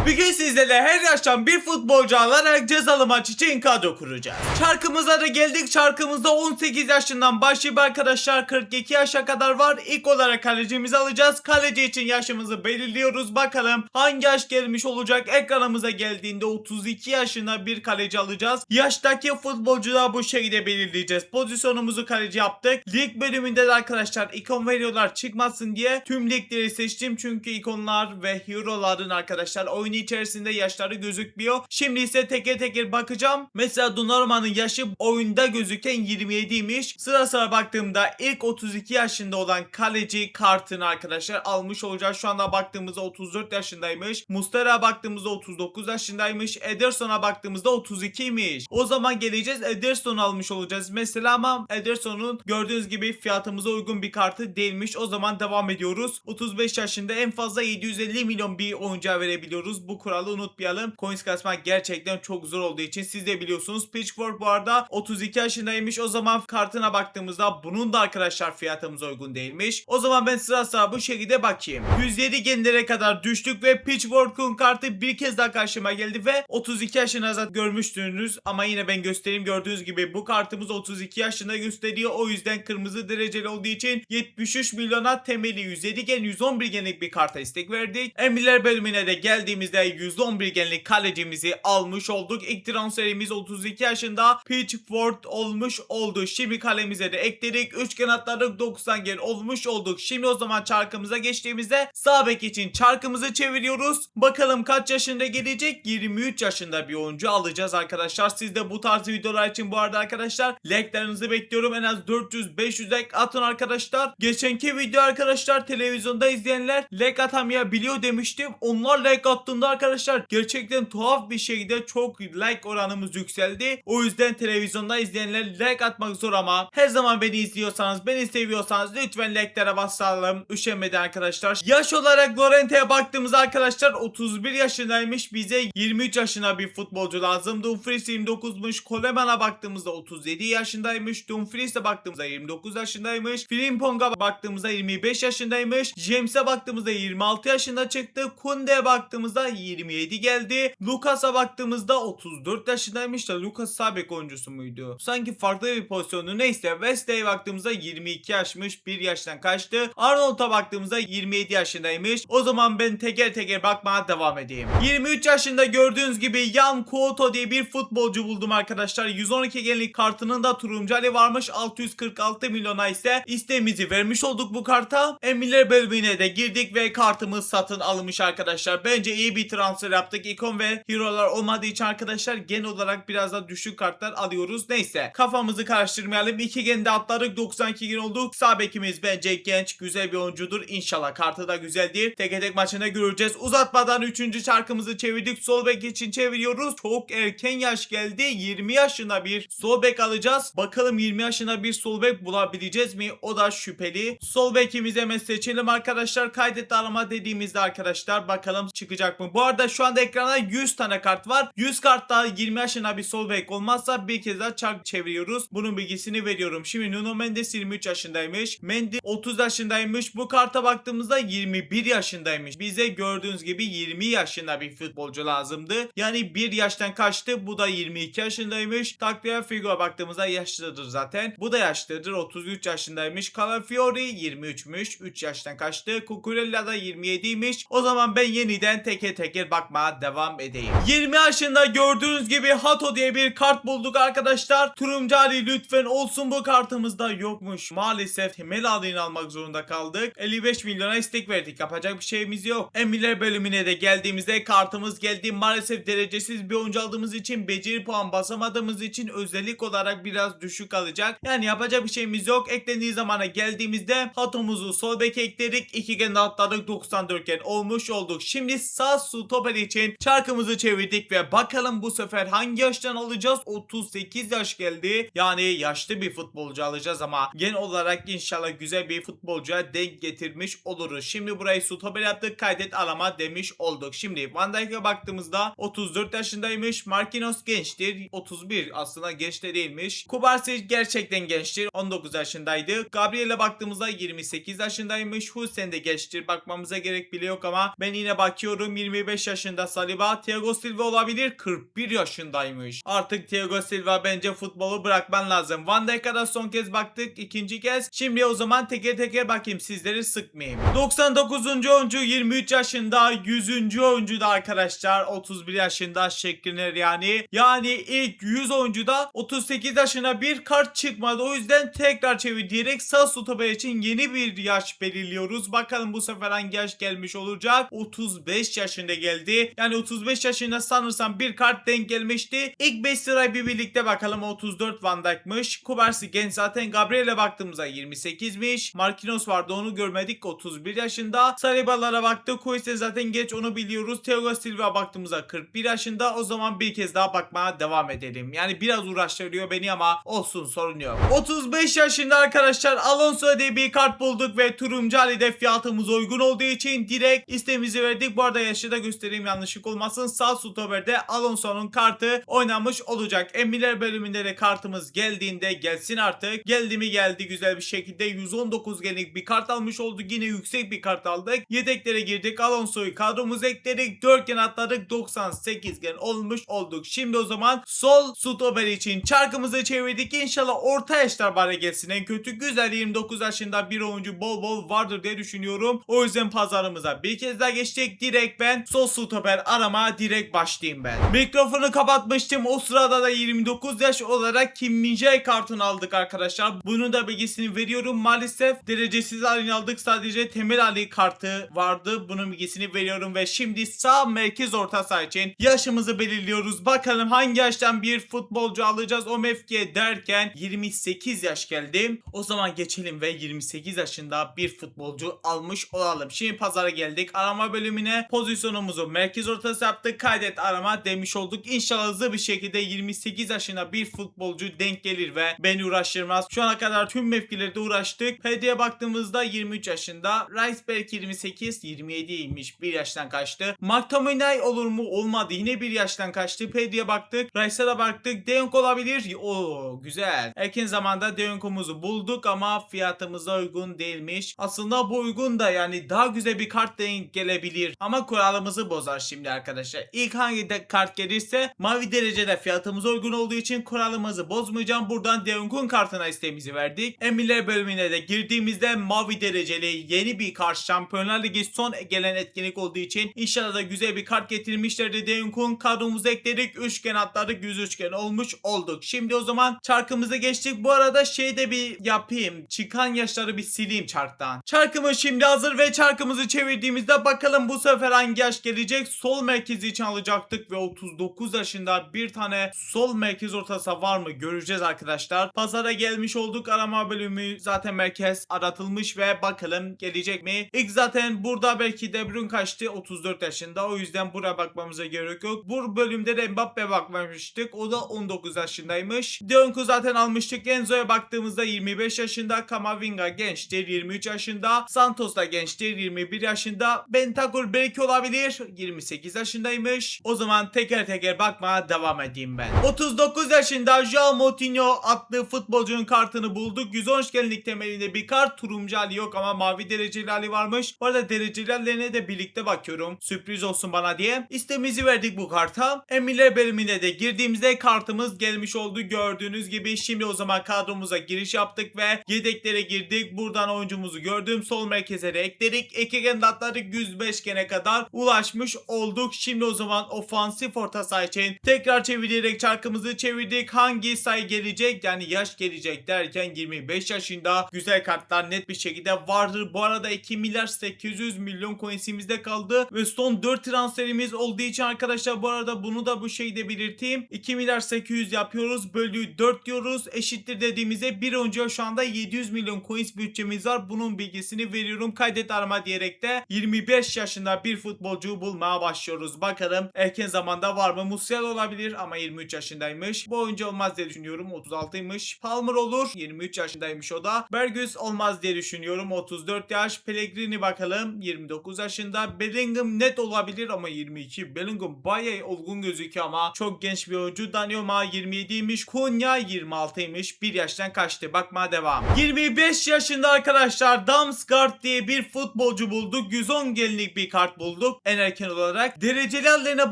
Bugün sizlerle her yaştan bir futbolcu alarak cezalı maç için kadro kuracağız. Çarkımıza da geldik. Çarkımızda 18 yaşından başlayıp arkadaşlar 42 yaşa kadar var. İlk olarak kalecimizi alacağız. Kaleci için yaşımızı belirliyoruz. Bakalım hangi yaş gelmiş olacak. Ekranımıza geldiğinde 32 yaşında bir kaleci alacağız. Yaştaki futbolcu da bu şekilde belirleyeceğiz. Pozisyonumuzu kaleci yaptık. Lig bölümünde de arkadaşlar ikon veriyorlar çıkmasın diye tüm ligleri seçtim. Çünkü ikonlar ve hero'ların arkadaşlar oyun içerisinde yaşları gözükmüyor. Şimdi ise teker teker bakacağım. Mesela Donnaruma'nın yaşı oyunda gözüken 27'ymiş. Sıra sıra baktığımda ilk 32 yaşında olan kaleci kartını arkadaşlar almış olacağız. Şu anda baktığımızda 34 yaşındaymış. Muslera'ya baktığımızda 39 yaşındaymış. Ederson'a baktığımızda 32'ymiş. O zaman geleceğiz Ederson'u almış olacağız mesela ama Ederson'un gördüğünüz gibi fiyatımıza uygun bir kartı değilmiş. O zaman devam ediyoruz. 35 yaşında en fazla 750 milyon bir oyuncuya verebiliyoruz. Bu kuralı unutmayalım. Coins kasmak gerçekten çok zor olduğu için siz de biliyorsunuz. Pitchfork bu arada 32 yaşındaymış. O zaman kartına baktığımızda bunun da arkadaşlar fiyatımıza uygun değilmiş. O zaman ben sıra sıra bu şekilde bakayım. 107 genlere kadar düştük ve Pitchfork'un kartı bir kez daha karşıma geldi ve 32 yaşına zaten görmüştünüz ama yine ben göstereyim. Gördüğünüz gibi bu kartımız 32 yaşında gösteriyor. O yüzden kırmızı dereceli olduğu için 73 milyona temeli 107 gen 111 genlik bir karta istek verdik. Emirler bölümüne de geldiğimizde 111 genlik kalecimizi almış olduk. İlk transferimiz 32 yaşında Pitchford olmuş oldu. Şimdi kalemize de ekledik. 3 kanatları 90 gen olmuş olduk. Şimdi o zaman çarkımıza geçtiğimizde sağ bek için çarkımızı çeviriyoruz. Bakalım kaç yaşında gelecek? 23 yaşında bir oyuncu alacağız arkadaşlar. Siz de bu tarz videolar için bu arada arkadaşlar like'larınızı bekliyorum. En az 400-500 like atın arkadaşlar. Geçenki video arkadaşlar televizyonda izleyenler like atamayabiliyor demiştim. Onlar like attığında arkadaşlar gerçekten tuhaf bir şekilde çok like oranımız yükseldi. O yüzden televizyonda izleyenler like atmak zor ama her zaman beni izliyorsanız, beni seviyorsanız lütfen like'lara basalım. Üşenmeden arkadaşlar. Yaş olarak Llorente'ye baktığımız arkadaşlar 31 yaşındaymış. Bize 23 yaşına bir futbolcu lazım. Dumfries 29'muş. Coleman'a baktığımızda 37 yaşındaymış. Dumfries'e baktığımızda 29 yaşındaymış. Frimpong'a baktığımızda 25 yaşındaymış. James'e baktığımızda 26 yaşında çıktı. Kunde'ye baktığımızda 27 geldi. Lucas'a baktığımızda 34 yaşındaymış da Lucas sağ bek oyuncusu muydu? Sanki farklı bir pozisyonu. Neyse Wesley'e baktığımızda 22 yaşmış. 1 yaştan kaçtı. Arnold'a baktığımızda 27 yaşındaymış. O zaman ben teker teker bakmaya devam edeyim. 23 yaşında gördüğünüz gibi Jan Couto diye bir futbolcu buldum arkadaşlar. 112 genlik kartının da turuncu hali varmış. 646 milyona ise isteğimizi vermiş olduk bu karta. Emirler bölümüne de girdik ve kartımız satın alınmış arkadaşlar. Bence iyi bir transfer yaptık. İkon ve hero'lar olmadığı için arkadaşlar genel olarak biraz da düşük kartlar alıyoruz. Neyse kafamızı karıştırmayalım. 2 gende atladık. 92 gen olduk. Sağ bekimiz bence genç, güzel bir oyuncudur. İnşallah kartı da güzeldir. Tek tek maçında göreceğiz. Uzatmadan 3. çarkımızı çevirdik. Sol bek için çeviriyoruz. Çok erken yaş geldi. 20 yaşında bir sol bek alacağız. Bakalım 20 yaşında bir sol bek bulabileceğiz mi? O da şüpheli. Sol bekimizi hemen seçelim arkadaşlar. Kaydet arama dediğimizde arkadaşlar bakalım çıkacak mı? Bu arada şu anda ekranda 100 tane kart var. 100 kartta 20 yaşında bir sol bek olmazsa bir kez daha çark çeviriyoruz. Bunun bilgisini veriyorum. Şimdi Nuno Mendes 23 yaşındaymış. Mendy 30 yaşındaymış. Bu karta baktığımızda 21 yaşındaymış. Bize gördüğünüz gibi 20 yaşında bir futbolcu lazımdı. Yani 1 yaştan kaçtı. Bu da 22 yaşındaymış. Tagliafico'ya baktığımızda yaşlıdır zaten. Bu da yaşlıdır. 33 yaşındaymış. Calafiori 23'müş. 3 yaştan kaçtı. Cucurella da 27'ymiş. O zaman ben yeniden teker teker bakmaya devam edeyim. 20 yaşında gördüğünüz gibi Hato diye bir kart bulduk arkadaşlar. Turuncali lütfen olsun, bu kartımızda yokmuş. Maalesef temel adını almak zorunda kaldık. 55 milyona istek verdik. Yapacak bir şeyimiz yok. Emirler bölümüne de geldiğimizde kartımız geldi. Maalesef derecesiz bir oyuncu aldığımız için, beceri puan basamadığımız için özellik olarak biraz düşük alacak. Yani yapacak bir şeyimiz yok. Eklendiği zamana geldiğimizde Hato'muzu sol beke ekledik. 2 gen atladık. 94 gen olmuş olduk. Şimdi sağ stoper için çarkımızı çevirdik ve bakalım bu sefer hangi yaştan alacağız? 38 yaş geldi. Yani yaşlı bir futbolcu alacağız ama genel olarak inşallah güzel bir futbolcuya denk getirmiş oluruz. Şimdi burayı stoper yaptık. Kaydet arama demiş olduk. Şimdi Van Dijk'e baktığımızda 34 yaşındaymış. Marquinhos gençtir. 31 aslında genç de değilmiş. Kubarsi gerçekten gençtir. 19 yaşındaydı. Gabriel'e baktığımızda 28 yaşındaymış. Hüseyin de gençtir. Bakmamıza gerek bile yok ama ben yine bakıyorum. 20 25 yaşında Saliba. Thiago Silva olabilir, 41 yaşındaymış. Artık Thiago Silva bence futbolu bırakman lazım. Van Dijk'a da son kez baktık, ikinci kez. Şimdi o zaman teker teker bakayım, sizleri sıkmayayım. 99. oyuncu 23 yaşında, 100. oyuncu da arkadaşlar 31 yaşında Şekriner yani. Yani ilk 100 oyuncuda 38 yaşına bir kart çıkmadı. O yüzden tekrar çevir diyerek sağ stoper için yeni bir yaş belirliyoruz. Bakalım bu sefer hangi yaş gelmiş olacak? 35 yaşında geldi. Yani 35 yaşında sanırsam bir kart denk gelmişti. İlk 5 sırayı bir birlikte bakalım. 34 Van Dijk'mış. Kubarsi genç zaten. Gabriel'e baktığımızda 28'miş. Marquinhos vardı, onu görmedik, 31 yaşında. Saliba'lara baktık. Koyse zaten geç, onu biliyoruz. Thiago Silva baktığımızda 41 yaşında. O zaman bir kez daha bakmaya devam edelim. Yani biraz uğraştırıyor beni ama olsun, sorun yok. 35 yaşında arkadaşlar Alonso diye bir kart bulduk ve Turuncu Ali'de fiyatımız uygun olduğu için direkt istemizi verdik. Bu arada yaşı da göstereyim, yanlışlık olmasın. Sağ stoperde Alonso'nun kartı oynamış olacak. Emirler bölümünde de kartımız geldiğinde gelsin artık. Geldi mi geldi, güzel bir şekilde 119 genlik bir kart almış olduk. Yine yüksek bir kart aldık. Yedeklere girdik. Alonso'yu kadromuza ekledik. 4 gen atladık. 98 gen olmuş olduk. Şimdi o zaman sol stoper için çarkımızı çevirdik. İnşallah orta yaşlar bari gelsin. En kötü güzel 29 yaşında bir oyuncu bol bol vardır diye düşünüyorum. O yüzden pazarımıza bir kez daha geçtik. Direkt ben sol stoper aramaya direkt başlayayım ben. Mikrofonu kapatmıştım. O sırada da 29 yaş olarak Kim Min-jae kartını aldık arkadaşlar. Bunun da bilgisini veriyorum. Maalesef derecesiz halini aldık. Sadece Temel Ali kartı vardı. Bunun bilgisini veriyorum ve şimdi sağ merkez orta saha için yaşımızı belirliyoruz. Bakalım hangi yaştan bir futbolcu alacağız o mevkiye derken 28 yaş geldi. O zaman geçelim ve 28 yaşında bir futbolcu almış olalım. Şimdi pazara geldik. Arama bölümüne pozisyonumuzu merkez ortası yaptık. Kaydet arama demiş olduk. İnşallah hızlı bir şekilde 28 yaşında bir futbolcu denk gelir ve beni uğraştırmaz. Şu ana kadar tüm mevkilerde uğraştık. PD'ye baktığımızda 23 yaşında. Riceberg 28, 27'ymiş. Bir yaştan kaçtı. McTominay olur mu? Olmadı. Yine bir yaştan kaçtı. PD'ye baktık. Rice'a da baktık. De Jong olabilir. Oo güzel. Erken zamanda De Jong'umuzu bulduk ama fiyatımıza uygun değilmiş. Aslında bu uygun da, yani daha güzel bir kart denk gelebilir. Ama kuralımızı bozar şimdi arkadaşlar. İlk hangi kart gelirse mavi derecede fiyatımıza uygun olduğu için kuralımızı bozmayacağım. Buradan De Jong'un kartına isteğimizi verdik. Emirler bölümüne de girdiğimizde mavi dereceli yeni bir kart, Şampiyonlar Ligi son gelen etkinlik olduğu için inşallah da güzel bir kart getirmişlerdi. De Jong'un kadromuza ekledik. Üçgen atladık. 100 üçgen olmuş olduk. Şimdi o zaman çarkımıza geçtik. Bu arada şey de bir yapayım. Çıkan yaşları bir sileyim çarktan. Çarkımız şimdi hazır ve çarkımızı çevirdiğimizde bakalım bu sefer hangi yaş gelecek. Sol merkezi için alacaktık ve 39 yaşında bir tane sol merkez ortası var mı göreceğiz arkadaşlar. Pazara gelmiş olduk. Arama bölümü zaten merkez aratılmış ve bakalım gelecek mi? İlk zaten burada belki De Bruyne kaçtı, 34 yaşında. O yüzden buraya bakmamıza gerek yok. Bu bölümde de Mbappe'ye bakmamıştık. O da 19 yaşındaymış. De Jong'u zaten almıştık. Enzo'ya baktığımızda 25 yaşında. Camavinga gençtir, 23 yaşında. Santos da gençtir, 21 yaşında. Bentancur belki olabilir, 28 yaşındaymış. O zaman teker teker bakmaya devam edeyim ben. 39 yaşında João Moutinho adlı futbolcunun kartını bulduk. 110 genlik temelinde bir kart. Turuncu Ali yok ama mavi dereceli Ali varmış. Bu arada dereceli Ali'lerine de birlikte bakıyorum. Sürpriz olsun bana diye. İstemizi verdik bu karta. Emirler bölümüne de girdiğimizde kartımız gelmiş oldu. Gördüğünüz gibi şimdi o zaman kadromuza giriş yaptık ve yedeklere girdik. Buradan oyuncumuzu gördüm. Sol merkeze de ekledik. Ekegen atladık. 105 gene kadar ulaşmış olduk. Şimdi o zaman ofansif orta saha için tekrar çevirerek çarkımızı çevirdik. Hangi sayı gelecek? Yani yaş gelecek derken 25 yaşında güzel kartlar net bir şekilde vardır. Bu arada 2 milyar 800 milyon coinsimizde kaldı ve son 4 transferimiz olduğu için arkadaşlar, bu arada bunu da bu şeyde belirteyim. 2 milyar 800 yapıyoruz. Bölü 4 diyoruz. Eşittir dediğimizde bir oyuncuya şu anda 700 milyon coins bütçemiz var. Bunun bilgisini veriyorum. Kaydet arama diyerek de 25 yaşında bir futbolcu bulmaya başlıyoruz. Bakalım erken zamanda var mı? Musiala olabilir ama 23 yaşındaymış. Bu oyuncu olmaz diye düşünüyorum. 36'ymış. Palmer olur. 23 yaşındaymış o da. Bergus olmaz diye düşünüyorum. 34 yaş. Pellegrini bakalım. 29 yaşında. Bellingham net olabilir ama 22. Bellingham bayağı olgun gözüküyor ama çok genç bir oyuncu. Danioma 27'ymiş. Konya 26'ymış. Bir yaştan kaçtı. Bakmaya devam. 25 yaşında arkadaşlar Damsgaard diye bir futbolcu bulduk. 110 genlik bir kart bulduk. en erken olarak. Dereceli hallerine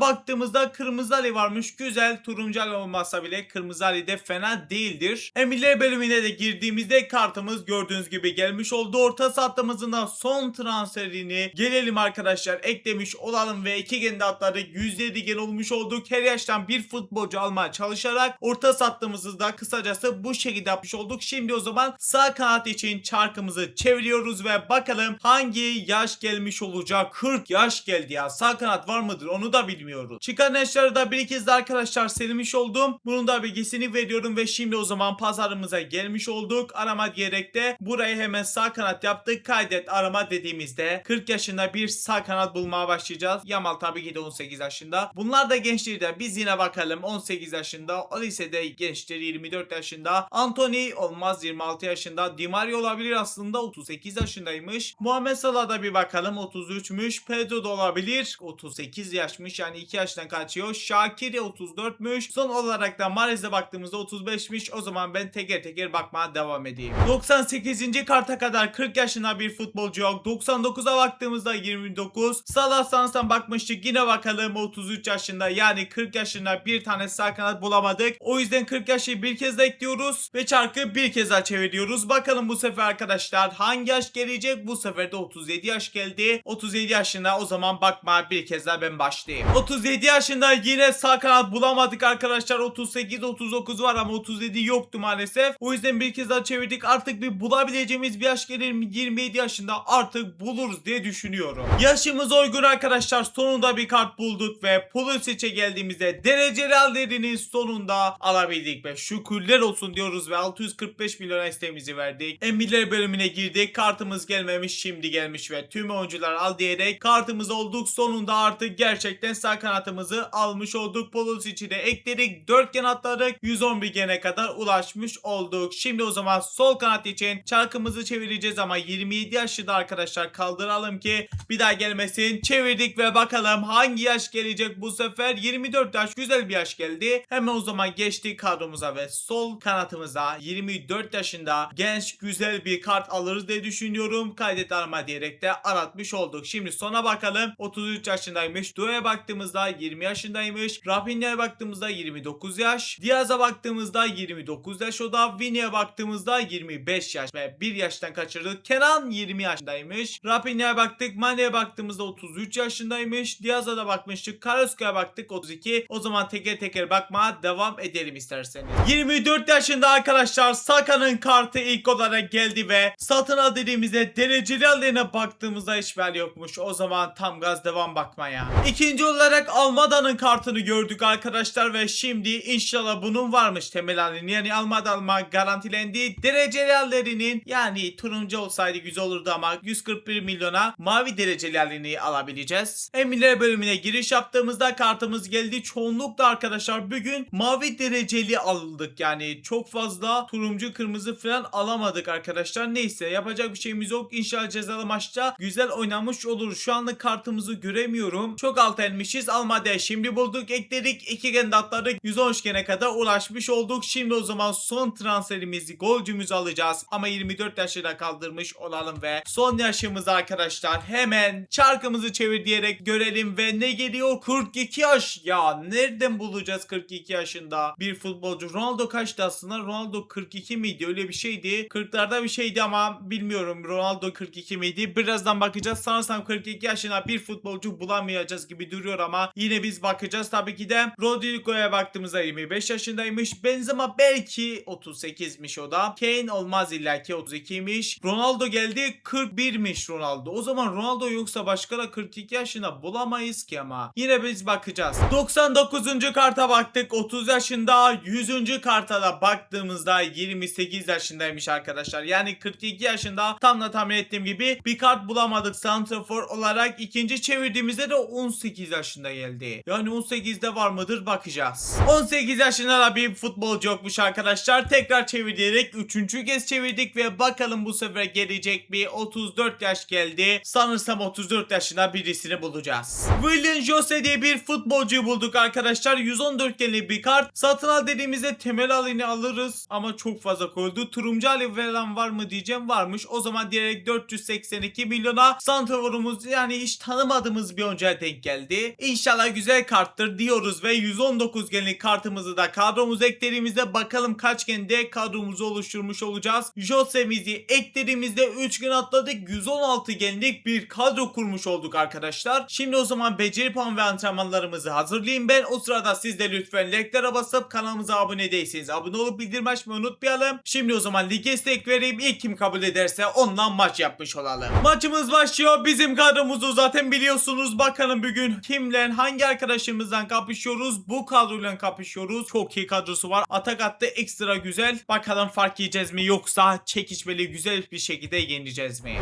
baktığımızda kırmızı hali varmış. Güzel. Turuncu hali olmazsa bile kırmızı hali de fena değildir. Emirler bölümüne de girdiğimizde kartımız gördüğünüz gibi gelmiş oldu. Orta sattığımızın da son transferini gelelim arkadaşlar eklemiş olalım ve iki kendi atladık. %7 gen olmuş olduk. Her yaştan bir futbolcu almaya çalışarak orta sattığımızı da kısacası bu şekilde yapmış olduk. Şimdi o zaman sağ kanat için çarkımızı çeviriyoruz ve bakalım hangi yaş gelmiş olacak. 40 yaş geldi ya. Sağ kanat var mıdır onu da bilmiyoruz. Çıkan yaşları da bir kez de arkadaşlar silmiş oldum. Bunun da bilgisini veriyorum ve şimdi o zaman pazarımıza gelmiş olduk. Arama diyerek de burayı hemen sağ kanat yaptık. Kaydet arama dediğimizde 40 yaşında bir sağ kanat bulmaya başlayacağız. Yamal tabii ki de 18 yaşında. Bunlar da gençleri de biz yine bakalım 18 yaşında. O lisede gençleri 24 yaşında. Anthony olmaz 26 yaşında. Di Maria olabilir aslında 38 yaşındaymış. Muhammed Salah'da bir bakalım 33'müş. Pedro da olabilir 38 yaşmış yani 2 yaştan kaçıyor. Şakiri 34'müş. Son olarak da Mahrez'e baktığımızda 35'miş. O zaman ben teker teker bakmaya devam edeyim. 98. karta kadar 40 yaşında bir futbolcu yok. 99'a baktığımızda 29. Salah Sans'tan bakmıştık. Yine bakalım 33 yaşında yani 40 yaşında bir tane sağ kanat bulamadık. O yüzden 40 yaşı bir kez de ekliyoruz ve çarkı bir kez daha çeviriyoruz. Bakalım bu sefer arkadaşlar hangi yaş gelecek? Bu sefer de 37 yaş geldi. 37 yaşında o zaman bakma bir kez daha ben başlayayım. 37 yaşında yine sağ kanat bulamadık arkadaşlar. 38 39 var ama 37 yoktu maalesef. O yüzden bir kez daha çevirdik. Artık bir bulabileceğimiz bir yaş gelir mi? 27 yaşında artık buluruz diye düşünüyorum. Yaşımız uygun arkadaşlar. Sonunda bir kart bulduk ve Pulisic'e geldiğimizde dereceli hallerinin sonunda alabildik ve şükürler olsun diyoruz ve 645 milyon isteğimizi verdik. Emirler bölümüne girdik. Kartımız gelmemiş, şimdi gelmiş ve tüm oyuncular al diyerek kartımız olduk. Sonunda artık gerçekten sağ kanatımızı almış olduk. Pulisic'i de ekledik. 4 gen atladık. 111 gene kadar ulaşmış olduk. Şimdi o zaman sol kanat için çarkımızı çevireceğiz ama 27 yaşlı da arkadaşlar kaldıralım ki bir daha gelmesin. Çevirdik ve bakalım hangi yaş gelecek bu sefer. 24 yaş, güzel bir yaş geldi. Hemen o zaman geçtik kadromuza ve sol kanatımıza 24 yaşında genç güzel bir kart alırız diye düşünüyorum. Kaydet arama diyerek de aratmış olduk. Şimdi sona bakalım. 33 yaşındaymış. Due'ye baktığımızda 20 yaşındaymış. Rafinha'ya baktığımızda 29 yaş. Diaz'a baktığımızda 29 yaş o da. Vini'ye baktığımızda 25 yaş ve 1 yaştan kaçırdık. Kenan 20 yaşındaymış. Rafinha'ya baktık. Mane'ye baktığımızda 33 yaşındaymış. Diaz'a da bakmıştık. Carrasco'ya baktık 32. O zaman teker teker bakmaya devam edelim isterseniz. 24 yaşında arkadaşlar Saka'nın kartı ilk olarak geldi ve satın al dediğimizde dereceli hallerine baktığımızda hiçbir hal yokmuş. O zaman tam gaz devam bakmaya. İkinci olarak Almada'nın kartını gördük arkadaşlar ve şimdi inşallah bunun varmış temel halini. Yani Almada alma garantilendi. Dereceli hallerinin yani turuncu olsaydı güzel olurdu ama 141 milyona mavi dereceli halini alabileceğiz. Emirler bölümüne giriş yaptığımızda kartımız geldi. Çoğunlukla arkadaşlar bugün mavi dereceli aldık. Yani çok fazla turuncu kırmızı falan alamadık arkadaşlar. Neyse yapacak bir şeyimiz yok. İnşallah cezalı maçta güzel oynamış olur. Şu anlık kartımızı göremiyorum. Çok alt elmişiz. Almadı. Şimdi bulduk ekledik. 2 gen atladık. 113 gene kadar ulaşmış olduk. Şimdi o zaman son transferimizi golcümüzü alacağız. Ama 24 yaşına kaldırmış olalım ve son yaşımız arkadaşlar hemen çarkımızı çevir diyerek görelim ve ne geliyor? 42 yaş. Ya nereden bulacağız 42 yaşında bir futbolcu? Ronaldo kaçtı aslında? Ronaldo 42 miydi? Öyle bir şeydi. 40'larda bir şeydi ama bilmiyorum Ronaldo 42 miydi? Birazdan bakacağız. Sanırsam 42 yaşında bir futbolcu bulamayacağız gibi duruyor ama yine biz bakacağız. Tabii ki de Rodrigo'ya baktığımızda 25 yaşındaymış. Benzema belki 38'miş o da. Kane olmaz illaki 32'ymiş. Ronaldo geldi 41'miş Ronaldo. O zaman Ronaldo yoksa başka da 42 yaşında bulamayız ki ama. Yine biz bakacağız. 99. karta baktık 30 yaşında. 100. karta da baktığımızda 28 yaşındaymış arkadaşlar. Yani 42 yaşında tam da tahmin ettiğim gibi bir kart bulamadık santrafor olarak. İkinci çevirdiğimizde de 18 yaşında geldi. Yani 18'de var mıdır bakacağız. 18 yaşında da bir futbolcu yokmuş arkadaşlar. Tekrar çevirerek 3. kez çevirdik ve bakalım bu sefer gelecek bir 34 yaş geldi. Sanırsam 34 yaşında birisini bulacağız. Willian Jose diye bir futbolcuyu bulduk arkadaşlar. 114 genli bir kart. Satın al dediğimizde temel halini alırız ama çok fazla koydu. Turuncu hali falan var mı diyeceğim, varmış. O zaman direkt 482 milyona santraforumuz yani hiç tanı tanımadığımız bir oyuncuya denk geldi. İnşallah güzel karttır diyoruz ve 119 genlik kartımızı da kadromuza eklediğimizde bakalım kaç gende kadromuzu oluşturmuş olacağız. Jose'mizi eklediğimizde 3 gün atladık. 116 genlik bir kadro kurmuş olduk arkadaşlar. Şimdi o zaman beceri puan ve antrenmanlarımızı hazırlayayım ben. O sırada siz de lütfen like'lara basıp kanalımıza abone değilseniz abone olup bildirim açmayı unutmayalım. Şimdi o zaman lige istek vereyim. İlk kim kabul ederse ondan maç yapmış olalım. Maçımız başlıyor. Bizim kadromuzu zaten biliyorsunuz. Bakalım bugün kimle, hangi arkadaşımızdan kapışıyoruz? Bu kadroyla kapışıyoruz. Çok iyi kadrosu var. Atak attı ekstra güzel. Bakalım fark yiyeceğiz mi yoksa çekişmeli güzel bir şekilde yeneceğiz mi?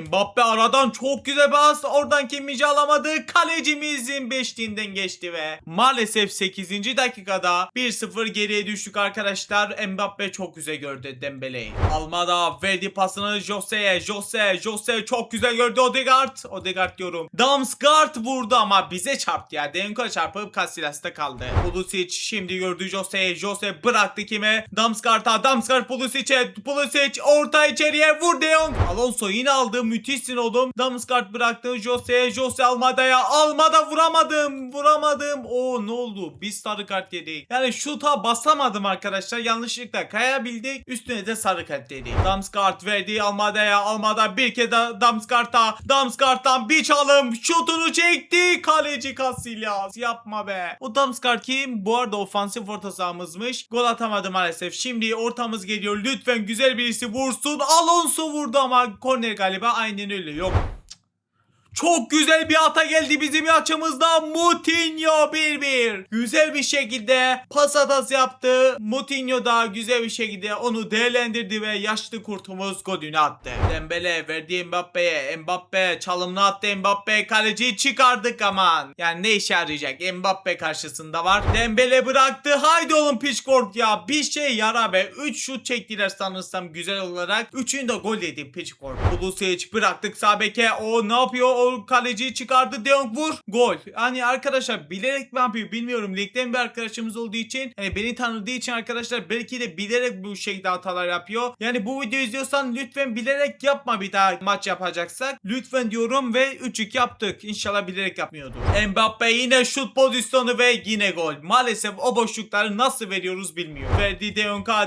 Mbappe aradan çok güzel bas. Oradan kimmici alamadı. Kalecimizin beşliğinden geçti ve maalesef 8. dakikada 1-0 geriye düştük arkadaşlar. Mbappe çok güzel gördü Dembele'yi. Almada verdi pasını Jose'ye. Jose çok güzel gördü Odegaard diyorum. Damsgaard vurdu ama bize çarptı ya. Denko çarpıp Casillas'ta kaldı. Pulisic şimdi gördü Jose'ye. Jose bıraktı kime? Damsgaard Pulisic orta içeriye vur De Jong. Alonso yine aldı. Müthişsin oğlum. Damsgaard bıraktı Jose Almada vuramadım. Oo ne oldu? Biz sarı kart yedik. Yani şuta basamadım arkadaşlar. Yanlışlıkla kayabildik. Üstüne de sarı kart yedik. Damsgaard verdi Almada bir kez Damsgaard'dan bir çalım. Şutunu çekti. Kaleci Casillas. Yapma be. O Damsgaard kim? Bu arada ofansif orta sahamızmış. Gol atamadı maalesef. Şimdi ortamız geliyor. Lütfen güzel birisi vursun. Alonso vurdu ama korner galiba. Aynen öyle yok. Çok güzel bir hata geldi bizim açımızda. Moutinho 1-1. Güzel bir şekilde pas hatası yaptı. Moutinho da güzel bir şekilde onu değerlendirdi ve yaşlı kurtumuz golünü attı. Dembele verdi Mbappe'ye. Mbappe çalımını attı. Mbappe kaleciyi çıkardık aman. Yani ne işe yarayacak? Mbappe karşısında var. Dembele bıraktı. Haydi oğlum Pitchford ya. Bir şey yara be. 3 şut çektiler sanırsam güzel olarak. 3'ünü de gol yedi Pitchford. Pulisic bıraktık sağ beke. O ne yapıyor? O kaleciyi çıkardı. De Jong vur. Gol. Hani arkadaşlar bilerek mi yapıyor bilmiyorum. Ligden bir arkadaşımız olduğu için hani beni tanıdığı için arkadaşlar belki de bilerek bu şekilde hatalar yapıyor. Yani bu videoyu izliyorsan lütfen bilerek yapma bir daha maç yapacaksak. Lütfen diyorum ve 3-2 yaptık. İnşallah bilerek yapmıyordur. Mbappe yine şut pozisyonu ve yine gol. Maalesef o boşlukları nasıl veriyoruz bilmiyorum. Verdi De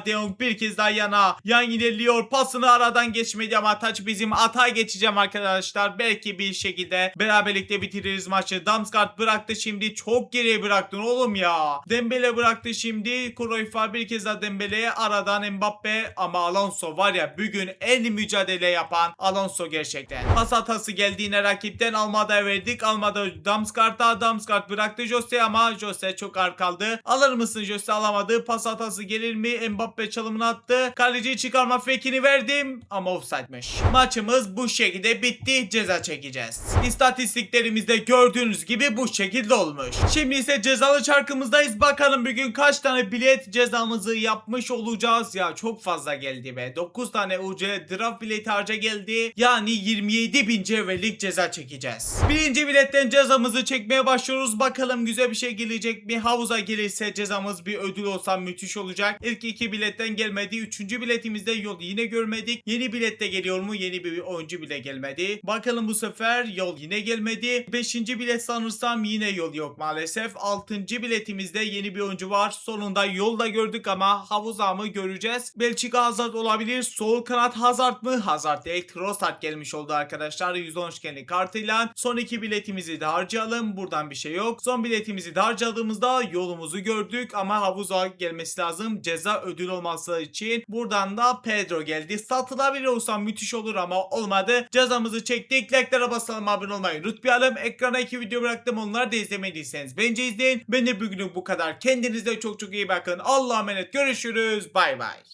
Jong bir kez daha yan ilerliyor. Pasını aradan geçmedi ama taç bizim atağa geçeceğim arkadaşlar. Belki bir şekilde beraberlikte bitiririz maçı. Damsgaard bıraktı şimdi. Çok geriye bıraktın oğlum ya. Dembele bıraktı şimdi. Cruyff var bir kez daha Dembele'ye. Aradan Mbappe ama Alonso var ya bugün en mücadele yapan Alonso gerçekten. Pas hatası geldiğine rakipten Almada'ya verdik. Almada Damsgaard bıraktı Jose ama Jose çok ağır kaldı. Alır mısın Jose alamadı. Pas hatası gelir mi? Mbappe çalımını attı. Kaleciyi çıkarma fake'ini verdim ama offside'miş. Maçımız bu şekilde bitti. Ceza çekeceğiz. İstatistiklerimizde gördüğünüz gibi bu şekilde olmuş. Şimdi ise cezalı çarkımızdayız. Bakalım bugün kaç tane bilet cezamızı yapmış olacağız. Ya çok fazla geldi be. 9 tane UC draft bileti harca geldi. Yani 27.000 cevherlik ceza çekeceğiz. Birinci biletten cezamızı çekmeye başlıyoruz. Bakalım güzel bir şey gelecek mi? Havuza gelirse cezamız bir ödül olsa müthiş olacak. İlk 2 biletten gelmedi. 3. biletimizde yol yine görmedik. Yeni bilette geliyor mu? Yeni bir oyuncu bile gelmedi. Bakalım bu sefer yol yine gelmedi. 5. bilet sanırsam yine yol yok maalesef. 6. biletimizde yeni bir oyuncu var. Sonunda yolda gördük ama havuza mı göreceğiz. Belçika Hazard olabilir. Sol kanat Hazard mı? Hazard değil. Trossard gelmiş oldu arkadaşlar. 110 üçgenli kartıyla. Son 2 biletimizi de harcayalım. Buradan bir şey yok. Son biletimizi de harcadığımızda yolumuzu gördük ama havuza gelmesi lazım. Ceza ödül olması için. Buradan da Pedro geldi. Satılabilir olsa müthiş olur ama olmadı. Cezamızı çektik. Like'lara basalım, abone olmayı unutmayalım. Ekrana 2 video bıraktım. Onları da izlemediyseniz bence izleyin. Ben de bugünlük bu kadar. Kendinize çok çok iyi bakın. Allah'a emanet. Görüşürüz. Bay bay.